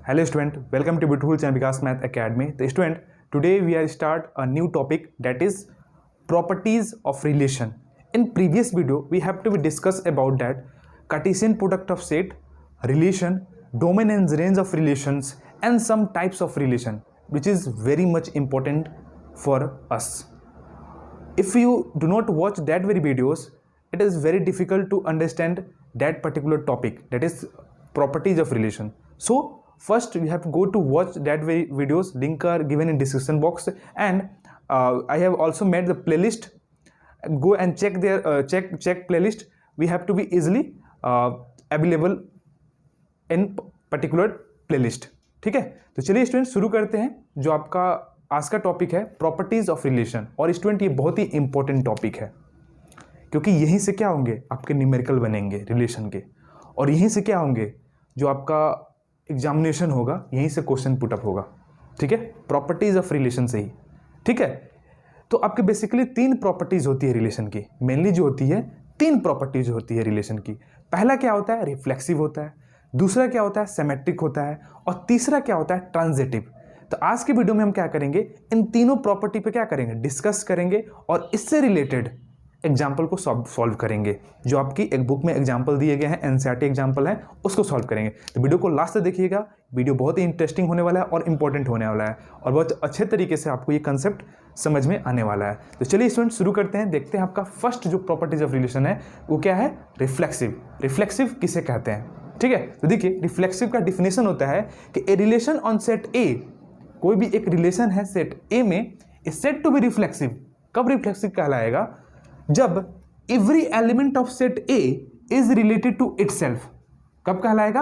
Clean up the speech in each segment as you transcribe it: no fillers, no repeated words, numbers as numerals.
Hello student, welcome to Beautiful Chan Vikas Math Academy. So student, today we are start a new topic, that is properties of relation. In previous video, we have to discuss about that Cartesian product of set, relation, domain and range of relations, and some types of relation, which is very much important for us. If you do not watch that very videos, it is very difficult to understand that particular topic, that is properties of relation. So first we have to go to watch that very videos, link are given in description box, and I have also made the playlist. Go and check their check playlist. We have to be easily available in particular playlist. ठीक है, तो चलिए student शुरू करते हैं। जो आपका आज का टॉपिक है प्रॉपर्टीज ऑफ रिलेशन, और स्टूडेंट ये बहुत ही इंपॉर्टेंट टॉपिक है, क्योंकि यहीं से क्या होंगे आपके न्यूमेरिकल बनेंगे रिलेशन के, और यहीं से क्या होंगे जो आपका एग्जामिनेशन होगा, यहीं से क्वेश्चन पुटअप होगा। ठीक है, प्रॉपर्टीज ऑफ रिलेशन से ही। ठीक है, तो आपके बेसिकली तीन प्रॉपर्टीज होती है रिलेशन की, मेनली जो होती है तीन प्रॉपर्टीज होती है रिलेशन की। पहला क्या होता है, रिफ्लेक्सिव होता है, दूसरा क्या होता है, सिमेट्रिक होता है, और तीसरा क्या होता है, ट्रांजिटिव। तो आज के वीडियो में हम क्या करेंगे, इन तीनों प्रॉपर्टी पे क्या करेंगे, डिस्कस करेंगे, और इससे रिलेटेड एग्जाम्पल को सॉल्व करेंगे। जो आपकी एक बुक में एग्जाम्पल दिए गए हैं, एनसीईआरटी एग्जाम्पल है, उसको सॉल्व करेंगे। तो वीडियो को लास्ट तक देखिएगा, वीडियो बहुत ही इंटरेस्टिंग होने वाला है और इंपॉर्टेंट होने वाला है, और बहुत अच्छे तरीके से आपको ये कंसेप्ट समझ में आने वाला है। तो चलिए स्टूडेंट शुरू करते हैं। देखते हैं आपका फर्स्ट जो प्रॉपर्टीज ऑफ रिलेशन है वो क्या है, रिफ्लेक्सिव। रिफ्लेक्सिव किसे कहते हैं, ठीक है। तो देखिए रिफ्लेक्सिव का डिफिनेशन होता है कि a relation on set A, कोई भी एक रिलेशन है सेट ए में, is said to be reflexive. कब रिफ्लेक्सिव कहलाएगा, जब every element of set A is related to itself. कब कहलाएगा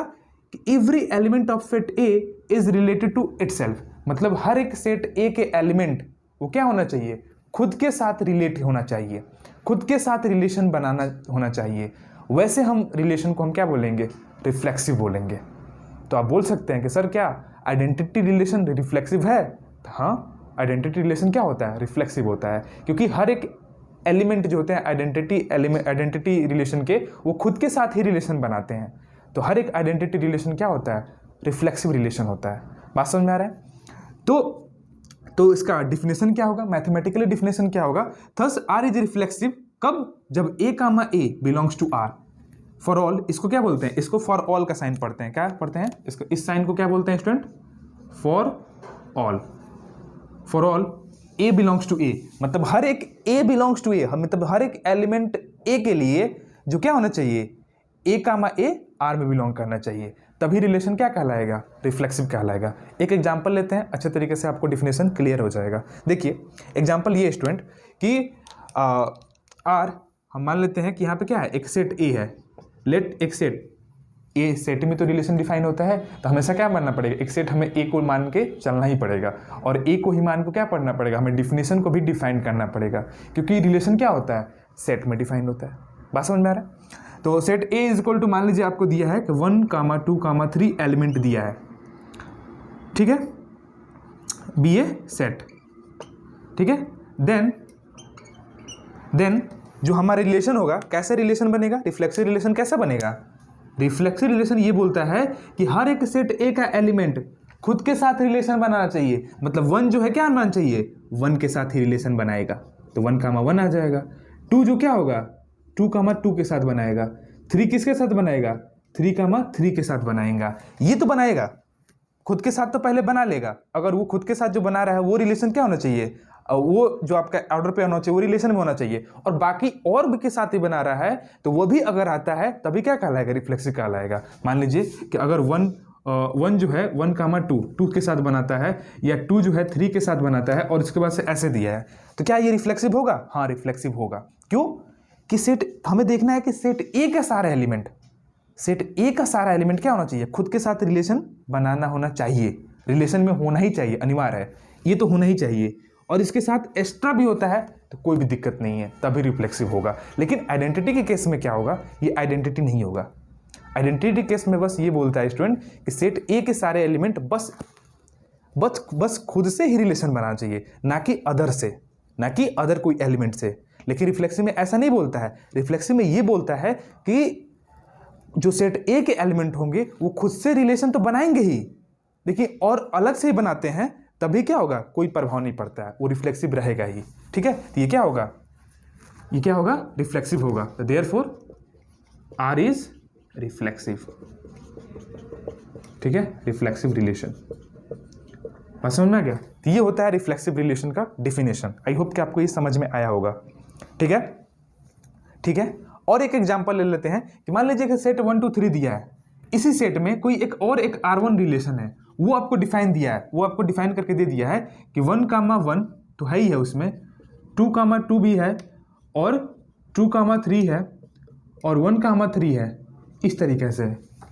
कि every element of set A is related to itself, मतलब हर एक सेट ए के एलिमेंट वो क्या होना चाहिए, खुद के साथ रिलेट होना चाहिए, खुद के साथ रिलेशन बनाना होना चाहिए। वैसे हम रिलेशन को हम क्या बोलेंगे, रिफ्लेक्सिव बोलेंगे। तो आप बोल सकते हैं कि सर क्या आइडेंटिटी रिलेशन रिफ्लेक्सिव है? हाँ, आइडेंटिटी रिलेशन क्या होता है, रिफ्लेक्सिव होता है, क्योंकि हर एक एलिमेंट जो होते हैं आइडेंटिटी रिलेशन के, वो खुद के साथ ही रिलेशन बनाते हैं। तो हर एक आइडेंटिटी रिलेशन क्या होता है, रिफ्लेक्सिव रिलेशन होता है। बात समझ में आ रहा है? तो इसका डिफिनेशन क्या होगा, मैथमेटिकली डिफिनेशन क्या होगा, थस आर इज रिफ्लेक्सिव कब, जब a comma a belongs to R. For all, इसको क्या बोलते हैं, इसको फॉर ऑल का साइन पढ़ते हैं, क्या पढ़ते हैं इसको, इस साइन को क्या बोलते हैं student, for all. For all a belongs to A, मतलब हर एक ए बिलोंग्स टू ए, मतलब हर एक एलिमेंट ए के लिए जो क्या होना चाहिए, ए कामा ए आर में बिलोंग करना चाहिए, तभी रिलेशन क्या कहलाएगा, रिफ्लेक्सिव कहलाएगा। एक एग्जांपल लेते हैं, अच्छे तरीके से आपको डिफिनेशन क्लियर हो जाएगा। देखिए एग्जांपल ये स्टूडेंट कि आर, हम मान लेते हैं कि यहाँ पे क्या है, एक सेट ए है, लेट एक सेट ए, सेट में तो रिलेशन डिफाइन होता है, तो हमेशा क्या मानना पड़ेगा, एक सेट हमें ए को मान के चलना ही पड़ेगा, और ए को ही मान को क्या पढ़ना पड़ेगा, हमें डिफिनेशन को भी डिफाइन करना पड़ेगा, क्योंकि रिलेशन क्या होता है, सेट में डिफाइन होता है। बात समझ में आ रहा है? तो set A is equal to, मान लीजिए आपको दिया है कि 1, 2, 3 एलिमेंट दिया है, ठीक है, बी ए सेट, ठीक है। देन जो हमारा रिलेशन होगा, कैसे रिलेशन बनेगा, रिफ्लेक्सिव रिलेशन कैसा बनेगा, रिफ्लेक्सिव रिलेशन ये बोलता है कि हर एक सेट ए का एलिमेंट खुद के साथ रिलेशन बनाना चाहिए, मतलब 1 जो है क्या आना चाहिए, 1 के साथ ही रिलेशन बनाएगा, तो 1, 1 आ जाएगा। 2 जो क्या होगा, 2, 2 के साथ बनाएगा। 3 किसके साथ बनाएगा, 3, 3 के साथ बनाएगा। ये तो बनाएगा, खुद के साथ तो पहले बना लेगा। अगर वो खुद के साथ जो बना रहा है वो रिलेशन क्या होना चाहिए, वो जो आपका ऑर्डर पे होना चाहिए वो रिलेशन में होना चाहिए, और बाकी और भी के साथ ही बना रहा है तो वो भी अगर आता है तभी क्या कहलाएगा, रिफ्लेक्सिव कहलाएगा। मान लीजिए कि अगर 1 जो है 1, 2 के साथ बनाता है, या 2 जो है 3 के साथ बनाता है, और इसके बाद से ऐसे दिया है, तो क्या ये रिफ्लेक्सिव होगा? हाँ, रिफ्लेक्सिव होगा। क्यों? कि सेट हमें देखना है कि सेट ए का सारा एलिमेंट, सेट ए का सारा एलिमेंट क्या होना चाहिए, खुद के साथ रिलेशन बनाना होना चाहिए, रिलेशन में होना ही चाहिए, अनिवार्य है, ये तो होना ही चाहिए, और इसके साथ एक्स्ट्रा भी होता है तो कोई भी दिक्कत नहीं है, तभी रिफ्लेक्सिव होगा। लेकिन आइडेंटिटी के केस में क्या होगा, ये आइडेंटिटी नहीं होगा। आइडेंटिटी केस में बस ये बोलता है स्टूडेंट कि सेट ए के सारे एलिमेंट बस खुद से ही रिलेशन बनाना चाहिए, ना कि अदर से, ना कि अदर कोई एलिमेंट से। लेकिन रिफ्लेक्सिव में ऐसा नहीं बोलता है, रिफ्लेक्सिव में ये बोलता है कि जो सेट ए के एलिमेंट होंगे वो खुद से रिलेशन तो बनाएंगे ही, देखिए और अलग से ही बनाते हैं तभी क्या होगा, कोई प्रभाव नहीं पड़ता है, वो रिफ्लेक्सिव रहेगा ही। ठीक है, तो ये क्या होगा, ये क्या होगा, रिफ्लेक्सिव होगा। तो देयरफॉर आर इज रिफ्लेक्सिव। ठीक है, रिफ्लेक्सिव रिलेशन बात समझ में आ गया। तो ये होता है रिफ्लेक्सिव रिलेशन का डिफिनेशन। आई होप कि आपको ये समझ में आया होगा। ठीक है, ठीक है। और एक एग्जांपल ले लेते हैं कि मान लीजिए कि सेट 1 2 3 दिया है, इसी सेट में कोई एक और एक R1 रिलेशन है, वो आपको डिफाइन दिया है, वो आपको डिफाइन करके दे दिया है कि 1, 1 तो है ही है उसमें, 2, 2 भी है, और 2, 3 है, और 1, 3 है। इस तरीके से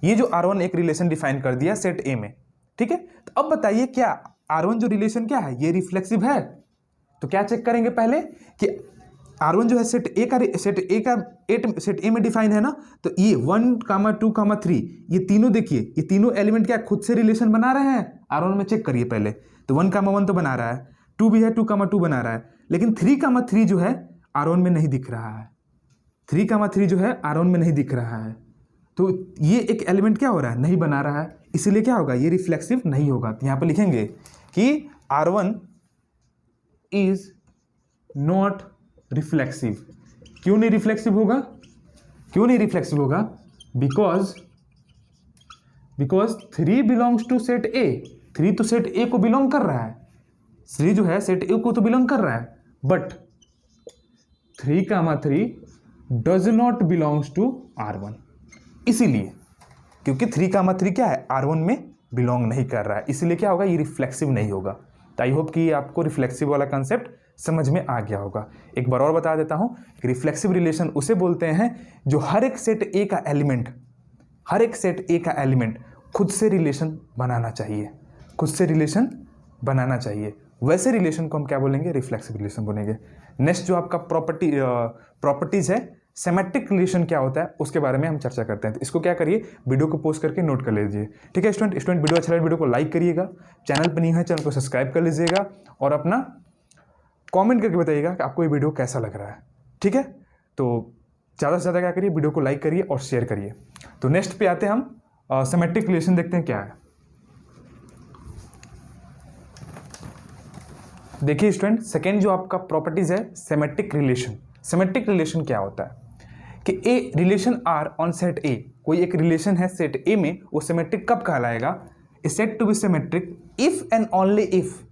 ये जो R1 एक रिलेशन डिफाइन कर दिया सेट ए में। ठीक है, तो अब बताइए क्या R1 जो रिलेशन क्या है, ये रिफ्लेक्सिव है? तो क्या चेक करेंगे पहले कि R1 जो है सेट ए में डिफाइन है ना, तो ये 1, 2, 3 ये तीनों देखिए, ये तीनों एलिमेंट क्या खुद से रिलेशन बना रहे हैं R1 में? चेक करिए पहले। तो 1, 1 तो बना रहा है, 2 भी है, 2, 2 बना रहा है, लेकिन 3, 3 जो है R1 में नहीं दिख रहा है। 3, 3 जो है R1 में नहीं दिख रहा है, तो ये एक एलिमेंट क्या हो रहा है, नहीं बना रहा है, इसीलिए क्या होगा, ये रिफ्लेक्सिव नहीं होगा। तो यहाँ पर लिखेंगे कि R1 इज नॉट रिफ्लेक्सिव। क्यों नहीं रिफ्लेक्सिव होगा, क्यों नहीं रिफ्लेक्सिव होगा? Because 3 belongs to set A. 3 तो सेट ए को बिलोंग कर रहा है, 3 जो है सेट ए को तो बिलोंग कर रहा है, but 3, 3 does not belongs to R1। इसीलिए क्योंकि 3, 3 क्या है, R1 में बिलोंग नहीं कर रहा है, इसीलिए क्या होगा, ये रिफ्लेक्सिव नहीं होगा। तो आई होप कि आपको रिफ्लेक्सिव वाला कंसेप्ट समझ में आ गया होगा। एक बार और बता देता हूं कि रिफ्लेक्सिव रिलेशन उसे बोलते हैं जो हर एक सेट ए का एलिमेंट, हर एक सेट ए का एलिमेंट खुद से रिलेशन बनाना चाहिए, खुद से रिलेशन बनाना चाहिए। वैसे रिलेशन को हम क्या बोलेंगे, रिफ्लेक्सिव रिलेशन बोलेंगे। नेक्स्ट जो आपका प्रॉपर्टीज है, सिमेट्रिक रिलेशन क्या होता है उसके बारे में हम चर्चा करते हैं। तो इसको क्या करिए, वीडियो को पोस्ट करके नोट कर लीजिए। ठीक है स्टूडेंट, वीडियो अच्छा लगे वीडियो को लाइक करिएगा, चैनल पर नहीं है चैनल को सब्सक्राइब कर लीजिएगा, और अपना कमेंट करके बताइएगा कि आपको ये वीडियो कैसा लग रहा है। ठीक है, तो ज़्यादा से ज़्यादा क्या करिए, वीडियो को लाइक करिए और शेयर करिए। तो नेक्स्ट पे आते हैं हम सिमेट्रिक रिलेशन, देखते हैं क्या है। देखिए स्टूडेंट, सेकेंड जो आपका प्रॉपर्टीज है सिमेट्रिक रिलेशन। सिमेट्रिक रिलेशन क्या होता है कि a relation R on set A, कोई एक रिलेशन है सेट ए में, वो सिमेट्रिक कब कहलाएगा, is said to be symmetric if and only if.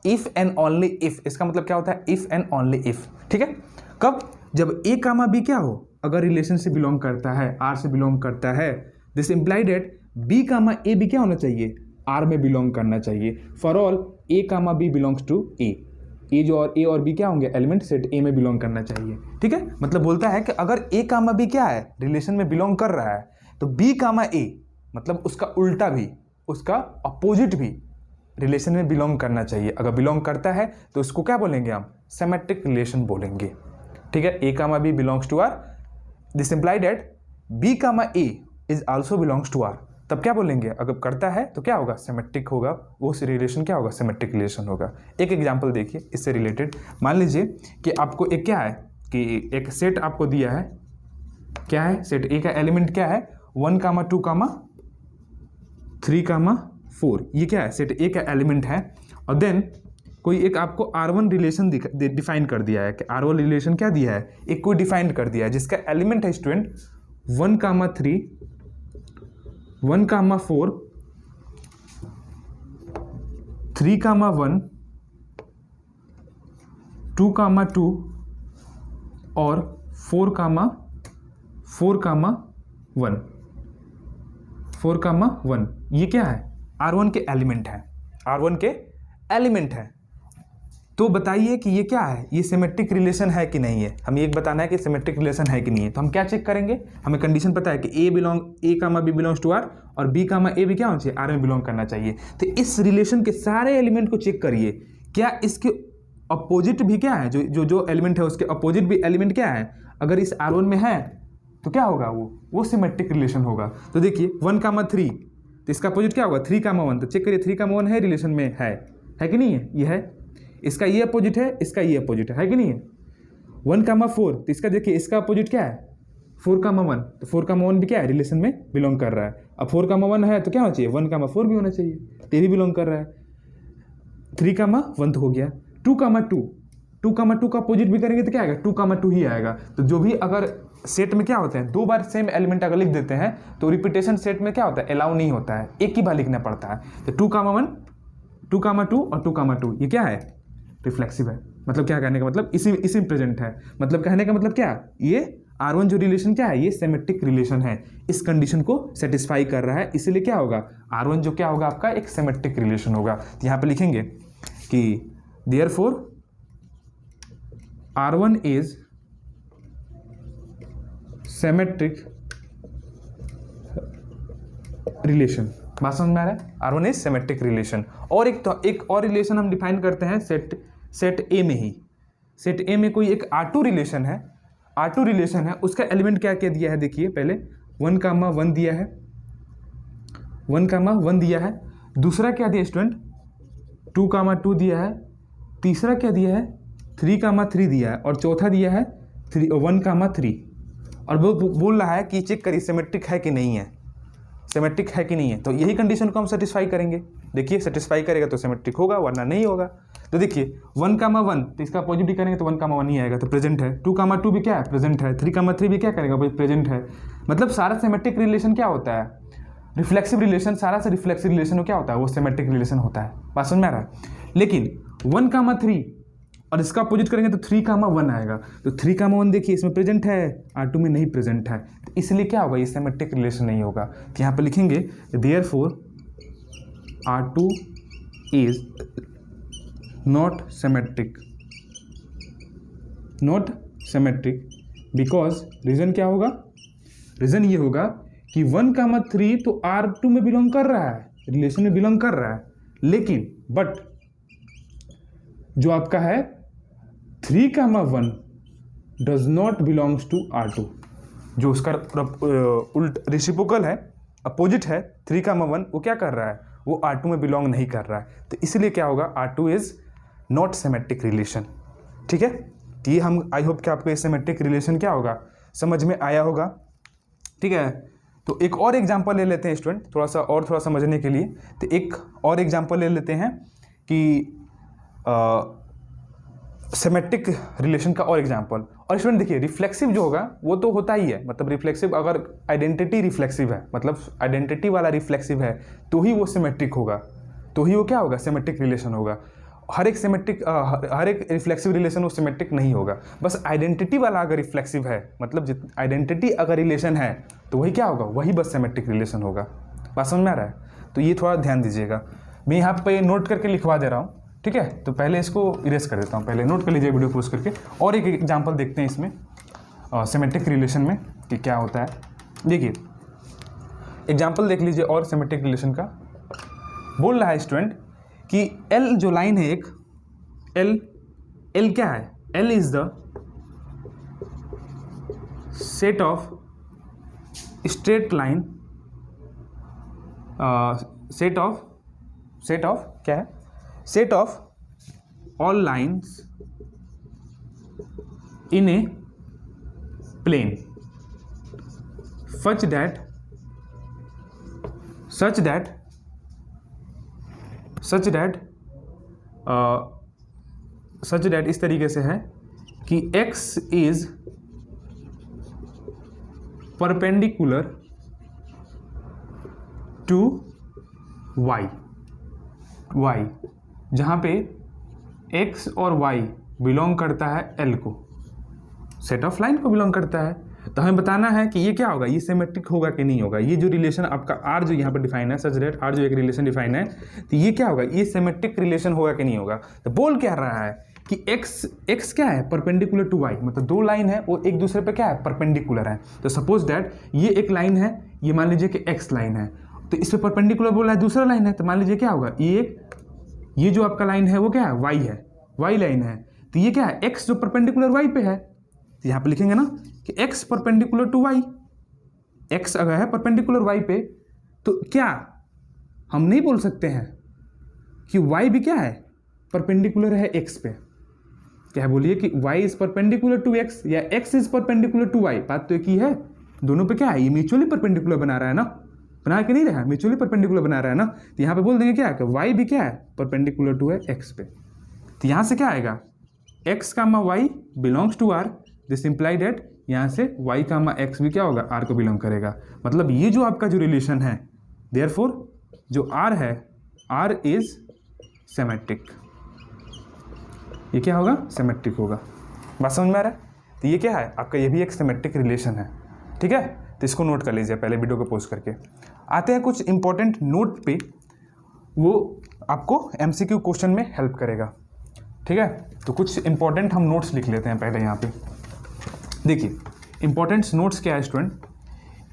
If and only if, इसका मतलब क्या होता है, इफ एंड ओनली इफ। ठीक है, कब, जब ए कामा बी क्या हो, अगर रिलेशन से बिलोंग करता है, आर से बिलोंग करता है, this imply that b comma a भी क्या होना चाहिए, आर में बिलोंग करना चाहिए। For all a comma b belongs to A, a जो और ए और बी क्या होंगे, एलिमेंट सेट ए में बिलोंग करना चाहिए। ठीक है, मतलब बोलता है कि अगर ए कामा बी क्या है, रिलेशन में बिलोंग कर रहा है, तो बी कामा ए मतलब उसका उल्टा भी, उसका अपोजिट भी रिलेशन में बिलोंग करना चाहिए। अगर बिलोंग करता है तो उसको क्या बोलेंगे हम, सिमेट्रिक रिलेशन बोलेंगे। ठीक है, a comma b belongs to R, this imply that b comma a is also belongs to R, तब क्या बोलेंगे, अगर करता है तो क्या होगा, सिमेट्रिक होगा, वो रिलेशन क्या होगा, सिमेट्रिक रिलेशन होगा। एक एग्जांपल देखिए इससे रिलेटेड, मान लीजिए कि आपको एक क्या है कि एक सेट आपको दिया है, क्या है, सेट ए का एलिमेंट क्या है, 1, 2, 3, 4, ये क्या है, सेट ए का एलिमेंट है, और देन कोई एक आपको R1 रिलेशन डिफाइन कर दिया है कि R1 रिलेशन क्या दिया है, एक कोई डिफाइन कर दिया है जिसका एलिमेंट है स्टूडेंट 1, 3, 1, 4, 3, 1, 2, 2 और 4, 1, ये क्या है, R1 के एलिमेंट है, R1 के एलिमेंट है। तो बताइए कि ये क्या है, ये सिमेट्रिक रिलेशन है कि नहीं है, हमें एक बताना है कि सिमेट्रिक रिलेशन है कि नहीं है। तो हम क्या चेक करेंगे, हमें कंडीशन पता है कि ए comma b belongs to are, और बी कामा ए भी क्या होना चाहिए, आर में बिलोंग करना चाहिए। तो इस रिलेशन के सारे एलिमेंट को चेक करिए, क्या इसके अपोजिट भी क्या है, जो एलिमेंट है उसके अपोजिट भी एलिमेंट क्या है, अगर इस R1 में है तो क्या होगा, वो सिमेट्रिक रिलेशन होगा। तो देखिए 1, 3, तो इसका अपोजिट क्या होगा, 3, 1, तो चेक करिए 3, 1 है, रिलेशन में है कि नहीं है, ये है, इसका ये अपोजिट है, इसका ये अपोजिट है कि नहीं है। 1, 4, तो इसका देखिए इसका अपोजिट क्या है, 4,1, तो 4,1 भी क्या है, रिलेशन में बिलोंग कर रहा है। अब 4,1 है तो क्या होना चाहिए, 1,4 भी होना चाहिए, तो ये भी बिलोंग कर रहा है। 3,1 तो हो गया। 2,2 का अपोजिट भी करेंगे तो क्या आएगा, 2,2 ही आएगा। तो जो भी अगर सेट में क्या होते हैं, 2 बार सेम एलिमेंट अगर लिख देते हैं तो रिपीटेशन सेट में क्या होता है, अलाउ नहीं होता है, एक ही बार लिखना पड़ता है। तो 2,1, 2,2 और 2,2 ये क्या है, रिफ्लेक्सिव है। मतलब क्या कहने का मतलब, इसी प्रेजेंट है। मतलब कहने का मतलब क्या, ये R1 जो रिलेशन क्या है, ये सिमेट्रिक रिलेशन है, इस कंडीशन को सेटिस्फाई कर रहा है, इसीलिए क्या होगा, R1 जो क्या होगा आपका, एक सिमेट्रिक रिलेशन होगा। तो यहाँ पे लिखेंगे कि therefore R1 is symmetric relation. बात समझ में आ रहा है, R1 इज सिमेट्रिक रिलेशन। और एक और रिलेशन हम डिफाइन करते हैं सेट ए में ही। सेट ए में कोई एक R2 रिलेशन है, R2 रिलेशन है, उसका एलिमेंट क्या क्या दिया है, देखिए पहले 1,1 दिया है, 1,1 दिया है। दूसरा क्या दिया स्टूडेंट, 2,2 दिया है। तीसरा क्या दिया है, 3,3 दिया है। और चौथा दिया है 1,3। और वो बोल रहा है कि चेक करिए सिमेट्रिक है कि नहीं है, सिमेट्रिक है कि नहीं है। तो यही कंडीशन को हम सेटिस्फाई करेंगे। देखिए सेटिस्फाई करेगा तो सिमेट्रिक होगा, वरना नहीं होगा। तो देखिए 1,1 तो इसका पॉजिटिव करेंगे तो 1,1 ही आएगा, तो प्रेजेंट है। 2,2 भी क्या है, प्रेजेंट है। 3,3 भी क्या करेगा, प्रेजेंट है। मतलब सारा सिमेट्रिक रिलेशन क्या होता है, रिफ्लेक्सिव रिलेशन। सारा से रिफ्लेक्सिव रिलेशन क्या होता है, वो सिमेट्रिक रिलेशन होता है। बात समझ में आ रहा है। लेकिन 1,3 और इसका अपोजिट करेंगे तो 3,1 आएगा। तो 3,1 देखिए इसमें प्रेजेंट है, R2 में नहीं प्रेजेंट है, तो इसलिए क्या होगा, ये सिमेट्रिक रिलेशन नहीं होगा। तो यहाँ पे लिखेंगे therefore R2 is not symmetric, not symmetric because reason क्या होगा, रीजन ये होगा कि 1,3 तो R2 में बिलोंग कर रहा है, रिलेशन में बिलोंग कर रहा है, लेकिन बट जो आपका है 3,1 does not belongs to R2, जो उसका उल्ट रेसिप्रोकल है, अपोजिट है 3,1, वो क्या कर रहा है, वो R2 में बिलोंग नहीं कर रहा है। तो इसलिए क्या होगा, R2 is not symmetric relation. ठीक है, तो ये हम आई होप कि आपको ये सिमेट्रिक रिलेशन क्या होगा समझ में आया होगा। ठीक है, तो एक और एग्जांपल ले लेते हैं स्टूडेंट, थोड़ा समझने के लिए। तो एक और एग्जांपल ले लेते हैं कि सिमेट्रिक रिलेशन का और एग्जांपल। और स्टूडेंट देखिए रिफ्लेक्सिव जो होगा वो तो होता ही है, मतलब रिफ्लेक्सिव अगर आइडेंटिटी रिफ्लेक्सिव है, मतलब आइडेंटिटी वाला रिफ्लेक्सिव है तो ही वो सिमेट्रिक होगा, तो ही वो क्या होगा, सिमेट्रिक रिलेशन होगा। हर एक रिफ्लेक्सिव रिलेशन वो सिमेट्रिक नहीं होगा। बस आइडेंटिटी वाला अगर रिफ्लेक्सिव है, मतलब आइडेंटिटी अगर रिलेशन है तो वही क्या होगा, वही बस सिमेट्रिक रिलेशन होगा। बात समझ में आ रहा है, तो ये थोड़ा ध्यान दीजिएगा। मैं यहाँ पे नोट करके लिखवा दे रहा हूँ, ठीक है। तो पहले इसको इरेज कर देता हूँ, पहले नोट कर लीजिए वीडियो पोस्ट करके। और एक एग्जांपल देखते हैं इसमें सिमेट्रिक रिलेशन में कि क्या होता है। देखिए एग्जांपल देख लीजिए और सिमेट्रिक रिलेशन का। बोल रहा है स्टूडेंट कि L जो लाइन है एक L क्या है, L is the set of straight line, set of क्या है, set of all lines in a plane such that इस तरीके से है कि x is perpendicular to y, जहाँ पे x और y बिलोंग करता है L को, सेट ऑफ लाइन को बिलोंग करता है। तो हमें बताना है कि ये क्या होगा, ये सिमेट्रिक होगा कि नहीं होगा। ये जो रिलेशन आपका R जो यहाँ पर डिफाइन है, सच दैट R जो एक रिलेशन डिफाइन है, तो ये क्या होगा, ये सिमेट्रिक रिलेशन होगा कि नहीं होगा। तो बोल क्या रहा है कि x क्या है, परपेंडिकुलर टू y, मतलब दो लाइन है वो एक दूसरे पे क्या है, परपेंडिकुलर है। तो सपोज दैट ये एक लाइन है, ये मान लीजिए कि x लाइन है, तो इस पर परपेंडिकुलर बोल रहा है दूसरा लाइन है, तो मान लीजिए क्या होगा, ये जो आपका लाइन है वो क्या है, y है, y लाइन है। तो ये क्या है, x जो परपेंडिकुलर y पे है, तो यहाँ पे लिखेंगे ना कि x perpendicular to y, x अगर है परपेंडिकुलर y पे, तो क्या हम नहीं बोल सकते हैं कि y भी क्या है, परपेंडिकुलर है x पे। क्या है बोलिए कि y is perpendicular to x या x is perpendicular to y। बात तो एक ही है, दोनों पे क्या है, ये म्यूचुअली परपेंडिकुलर बना रहा है ना, बना के नहीं रहा, म्यूचुअली परपेंडिकुलर बना रहा है ना। तो यहाँ पे बोल देंगे क्या है कि y भी क्या है, परपेंडिकुलर टू है x पे। तो यहाँ से क्या आएगा, x comma y belongs to r, this imply that यहाँ से y कामा x भी क्या होगा, r को बिलोंग करेगा। मतलब ये जो आपका जो रिलेशन है, देयरफॉर जो r है, r इज सिमेट्रिक। ये क्या होगा, सिमेट्रिक होगा। बात समझ में आ रहा है। तो ये क्या है आपका, ये भी एक सिमेट्रिक रिलेशन है, ठीक है। तो इसको नोट कर लीजिए पहले वीडियो को पॉज करके। आते हैं कुछ इंपॉर्टेंट नोट पे, वो आपको MCQ क्वेश्चन में हेल्प करेगा, ठीक है। तो कुछ इंपॉर्टेंट हम नोट्स लिख लेते हैं पहले यहाँ पे। देखिए इंपॉर्टेंट नोट्स क्या है स्टूडेंट,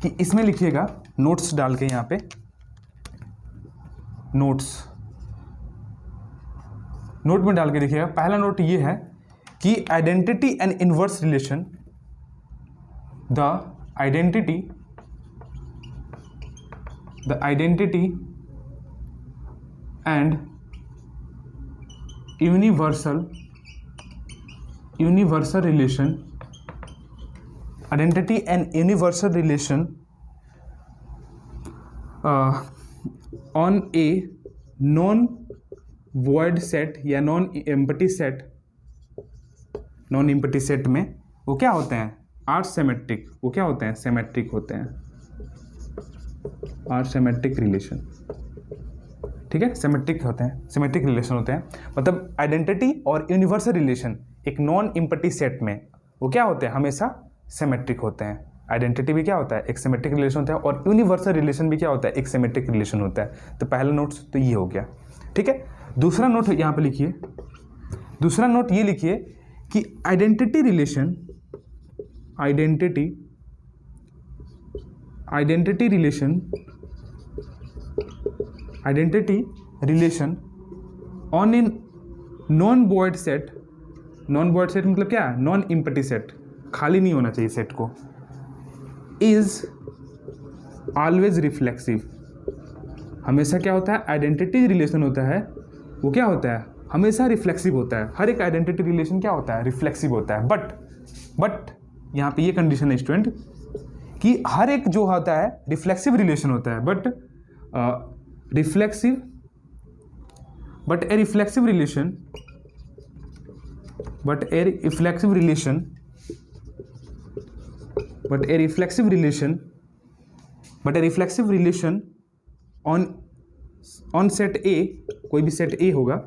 कि इसमें लिखिएगा नोट्स डाल के यहाँ पे, नोट में डाल के लिखिएगा। पहला नोट ये है कि identity and inverse relation, the identity and universal relation, identity and universal relation on a non void set या नॉन एम्प्टी सेट में वो क्या होते हैं, आर सिमेट्रिक। वो क्या होते हैं, सिमेट्रिक होते हैं, आर सिमेट्रिक रिलेशन, ठीक है। सिमेट्रिक होते हैं, सिमेट्रिक रिलेशन होते हैं। मतलब आइडेंटिटी और यूनिवर्सल रिलेशन एक नॉन एम्प्टी सेट में वो क्या होते हैं, हमेशा सिमेट्रिक होते हैं। आइडेंटिटी भी क्या होता है, एक सिमेट्रिक रिलेशन होता है, और यूनिवर्सल रिलेशन भी क्या होता है, एक सिमेट्रिक रिलेशन होता है। तो पहला नोट्स तो ये हो गया, ठीक है। दूसरा नोट यहाँ पे लिखिए, दूसरा नोट ये लिखिए कि identity relation on in non void set, non void set मतलब क्या है, नॉन एम्प्टी सेट, खाली नहीं होना चाहिए सेट को, इज ऑलवेज रिफ्लेक्सिव। हमेशा क्या होता है, आइडेंटिटी रिलेशन होता है वो क्या होता है, हमेशा रिफ्लेक्सिव होता है। हर एक आइडेंटिटी रिलेशन क्या होता है, रिफ्लेक्सिव होता है। बट यहाँ पे ये कंडीशन है स्टूडेंट कि हर एक जो होता है रिफ्लेक्सिव रिलेशन होता है, but a reflexive relation on set A, कोई भी सेट ए होगा,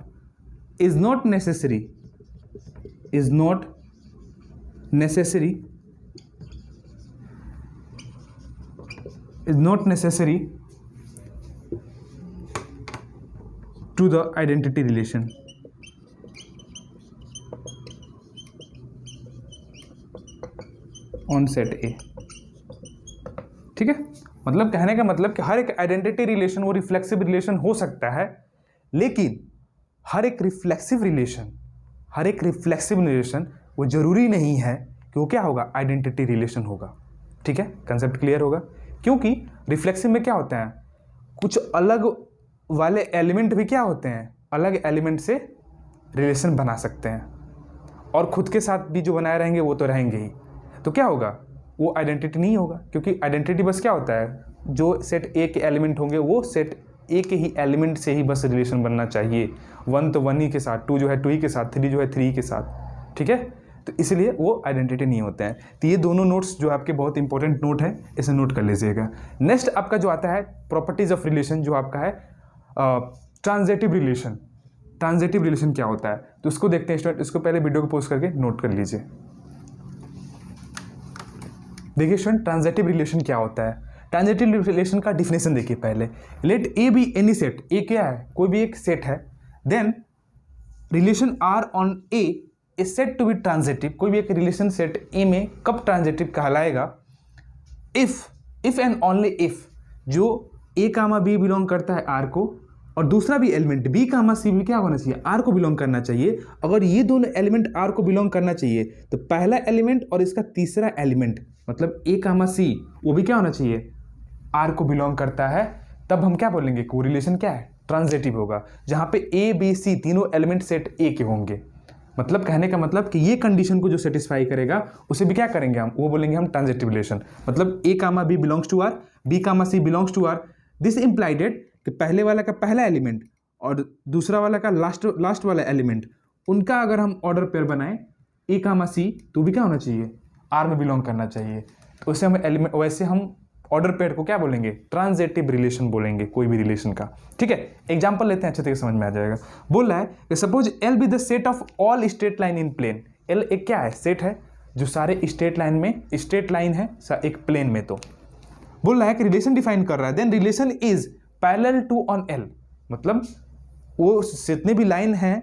is not necessary to the identity relation. On set A, ठीक है। मतलब कहने का मतलब कि हर एक आइडेंटिटी रिलेशन वो रिफ्लेक्सिव रिलेशन हो सकता है, लेकिन हर एक रिफ्लेक्सिव रिलेशन वो जरूरी नहीं है कि वो क्या होगा, आइडेंटिटी रिलेशन होगा, ठीक है। कंसेप्ट क्लियर होगा। क्योंकि रिफ्लेक्सिव में क्या होता है, कुछ अलग वाले एलिमेंट भी क्या होते हैं, अलग एलिमेंट से रिलेशन बना सकते हैं, और खुद के साथ भी जो बनाए रहेंगे वो तो रहेंगे ही। तो क्या होगा, वो आइडेंटिटी नहीं होगा, क्योंकि आइडेंटिटी बस क्या होता है, जो सेट ए के एलिमेंट होंगे वो सेट ए के ही एलिमेंट से ही बस रिलेशन बनना चाहिए। 1 तो 1 ही के साथ, 2 जो है 2 ही के साथ, 3 जो है 3 के साथ, ठीक है। तो इसलिए वो आइडेंटिटी नहीं होते हैं। तो ये दोनों नोट्स जो आपके बहुत इंपॉर्टेंट नोट है, इसे नोट कर लीजिएगा। नेक्स्ट आपका जो आता है प्रॉपर्टीज ऑफ रिलेशन, जो आपका है ट्रांजिटिव रिलेशन। ट्रांजिटिव रिलेशन क्या होता है तो उसको देखते हैं स्टूडेंट। इसको पहले वीडियो को पॉज करके नोट कर लीजिए। देखिए स्टूडेंट, ट्रांजिटिव रिलेशन क्या होता है। ट्रांजिटिव रिलेशन का डिफिनेशन देखिए पहले। Let A be any set, A क्या है, कोई भी एक सेट है, then relation R on A is said to be transitive. कोई भी एक रिलेशन सेट ए में कब ट्रांजिटिव कहलाएगा, इफ एंड ओनली इफ जो ए कामा बी बिलोंग करता है आर को, और दूसरा भी एलिमेंट बी कामा सी भी क्या होना चाहिए, आर को बिलोंग करना चाहिए। अगर ये दोनों एलिमेंट आर को बिलोंग करना चाहिए तो पहला एलिमेंट और इसका तीसरा एलिमेंट मतलब ए कामा सी वो भी क्या होना चाहिए, आर को बिलोंग करता है। तब हम क्या बोलेंगे, कोरिलेशन क्या है, ट्रांजिटिव होगा। जहां पे ए बी सी तीनों एलिमेंट सेट ए के होंगे, मतलब कहने का मतलब कि ये कंडीशन को जो सेटिस्फाई करेगा उसे भी क्या करेंगे हम, वो बोलेंगे हम ट्रांजिटिव रिलेशन। मतलब a comma b belongs to R, b comma c belongs to R. This implied कि पहले वाला का पहला एलिमेंट और दूसरा वाला का लास्ट वाला एलिमेंट, उनका अगर हम ऑर्डर पेयर बनाएं ए कामा सी, तो भी क्या होना चाहिए, आर में बिलोंग करना चाहिए। तो उसे हम एलिमेंट, वैसे हम ऑर्डर पेयर को क्या बोलेंगे, ट्रांजिटिव रिलेशन बोलेंगे कोई भी रिलेशन का। ठीक है, एग्जांपल लेते हैं, अच्छे तरीके से समझ में आ जाएगा। बोल रहा है कि suppose L be the set of all straight line in plane. L एक क्या है, सेट है जो सारे स्ट्रेट लाइन में, स्ट्रेट लाइन है एक प्लेन में। तो बोल रहा है कि रिलेशन डिफाइन कर रहा है, then relation is parallel to on L. मतलब वो जितने भी लाइन है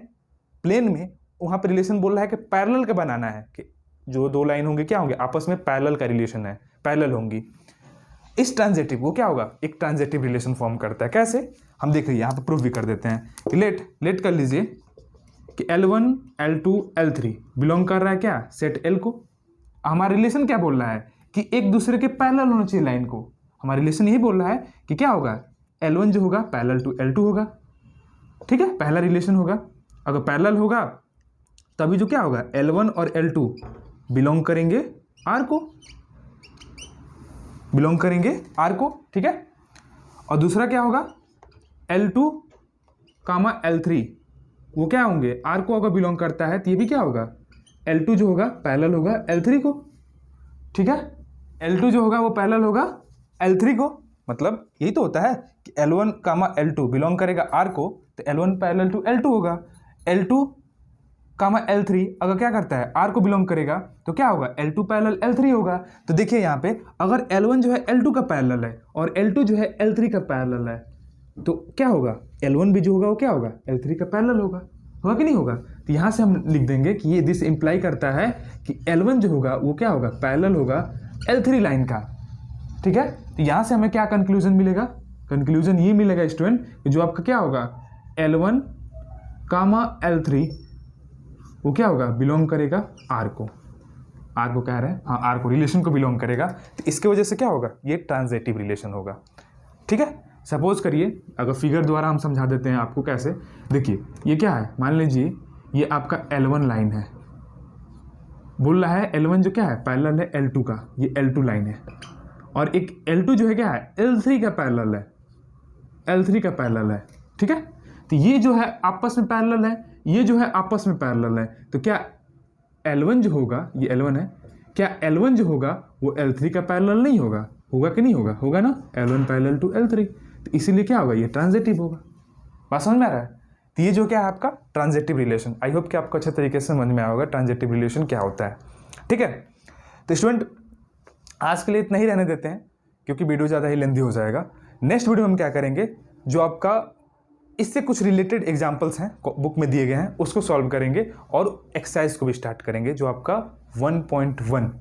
प्लेन में, वहां पर रिलेशन बोल रहा है कि पैरेलल का बनाना है, कि जो दो लाइन होंगे क्या होंगे, आपस में पैरेलल का रिलेशन है, पैरेलल होंगी। इस ट्रांजिटिव वो क्या होगा, एक ट्रांजिटिव रिलेशन फॉर्म करता है। कैसे, हम देख रहे यहाँ पे प्रूफ भी कर देते हैं। लेट कर लीजिए कि L1 L2 L3 बिलोंग कर रहा है क्या, सेट L को। हमारा रिलेशन क्या बोल रहा है कि एक दूसरे के पैरेलल होना चाहिए लाइन को। हमारा रिलेशन यही बोल रहा है कि क्या होगा, L1 जो होगा पैरेलल टू L2 होगा। ठीक है, पहला रिलेशन होगा। अगर पैरेलल होगा तभी जो क्या होगा, L1 और L2 बिलोंग करेंगे R को, बिलोंग करेंगे R को। ठीक है, और दूसरा क्या होगा, L2 कामा L3 वो क्या होंगे, R को अगर बिलोंग करता है तो ये भी क्या होगा, L2 जो होगा पैरेलल होगा L3 को। ठीक है, L2 जो होगा वो पैरेलल होगा L3 को। मतलब यही तो होता है कि L1 कामा L2 बिलोंग करेगा R को, तो L1 पैरेलल टू L2 होगा। L2 कामा L3 अगर क्या करता है, R को बिलोंग करेगा, तो क्या होगा, L2 पैरेलल L3 होगा। तो देखिए यहाँ पे अगर L1 जो है L2 का पैरेलल है और L2 जो है L3 का पैरेलल है, तो क्या होगा, L1 भी जो होगा वो क्या होगा, L3 का पैरेलल होगा कि नहीं होगा। तो यहाँ से हम लिख देंगे कि ये दिस इम्प्लाई करता है कि L1 जो होगा वो क्या होगा, पैरेलल होगा L3 लाइन का। ठीक है, तो यहाँ से हमें क्या कंक्लूजन मिलेगा, कंक्लूजन ये मिलेगा स्टूडेंट कि जो आपका क्या होगा, L1 कामा L3 वो क्या होगा, बिलोंग करेगा R को। R को कह रहे हैं, हाँ R को, रिलेशन को बिलोंग करेगा। तो इसके वजह से क्या होगा, ये ट्रांजिटिव रिलेशन होगा। ठीक है, सपोज करिए, अगर फिगर द्वारा हम समझा देते हैं आपको कैसे। देखिए ये क्या है, मान लीजिए ये आपका L1 लाइन है, बोल रहा है L1 जो क्या है, पैरेलल है L2 का, ये L2 लाइन है। और एक L2 जो है क्या है, L3 का पैरेलल है, L3 का पैरेलल है। ठीक है, तो ये जो है आपस में पैरेलल है, ये जो है आपस में पैरेलल है। तो क्या L1 जो होगा, ये L1 है, क्या L1 जो होगा वो L3 का पैरेलल नहीं होगा, होगा कि नहीं होगा, होगा ना, L1 पैरेलल टू L3। तो इसीलिए क्या होगा, ये ट्रांजिटिव होगा। बात समझ में आ रहा है। तो ये जो क्या है आपका ट्रांजिटिव रिलेशन, आई होप कि आपको अच्छे तरीके से समझ में आया होगा ट्रांजिटिव रिलेशन क्या होता है। ठीक है, तो स्टूडेंट आज के लिए इतना ही रहने देते हैं, क्योंकि वीडियो ज़्यादा ही लेंथी हो जाएगा। नेक्स्ट वीडियो में हम क्या करेंगे, जो आपका इससे कुछ रिलेटेड एग्जाम्पल्स हैं बुक में दिए गए हैं उसको सॉल्व करेंगे, और एक्सरसाइज को भी स्टार्ट करेंगे, जो आपका 1.1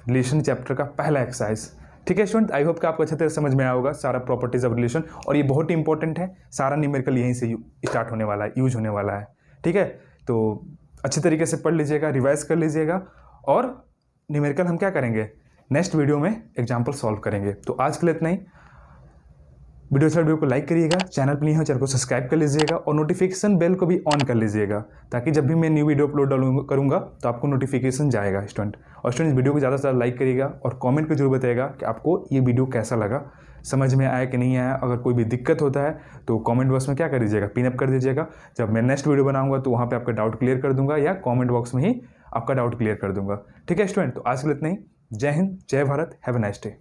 रिलेशन चैप्टर का पहला एक्सरसाइज। ठीक है स्टूडेंट, आई होप कि आपको अच्छे तरह समझ में आया होगा सारा प्रॉपर्टीज ऑफ रिलेशन, और ये बहुत ही इंपॉर्टेंट है, सारा न्यूमेरिकल यहीं से स्टार्ट होने वाला है, यूज होने वाला है। ठीक है, तो अच्छे तरीके से पढ़ लीजिएगा, रिवाइज कर लीजिएगा, और न्यूमेरिकल हम क्या करेंगे, नेक्स्ट वीडियो में एग्जाम्पल सॉल्व करेंगे। तो आज के लिए इतना ही। वीडियो को लाइक करिएगा, चैनल पर नहीं हो चैनल को सब्सक्राइब कर लीजिएगा, और नोटिफिकेशन बेल को भी ऑन कर लीजिएगा, ताकि जब भी मैं न्यू वीडियो अपलोड करूँगा तो आपको नोटिफिकेशन जाएगा स्टूडेंट। और स्टूडेंट वीडियो को ज़्यादा से ज़्यादा लाइक करिएगा, और कमेंट को जरूर बताइएगा कि आपको ये वीडियो कैसा लगा, समझ में आया कि नहीं आया। अगर कोई भी दिक्कत होता है तो कमेंट बॉक्स में क्या कर दीजिएगा, पिन अप कर दीजिएगा। जब मैं नेक्स्ट वीडियो बनाऊँगा तो वहाँ पर आपका डाउट क्लियर कर दूँगा, या कॉमेंट बॉक्स में ही आपका डाउट क्लियर कर दूँगा। ठीक है स्टूडेंट, तो आज के लिए इतना ही। जय हिंद, जय Bharat, have a nice day.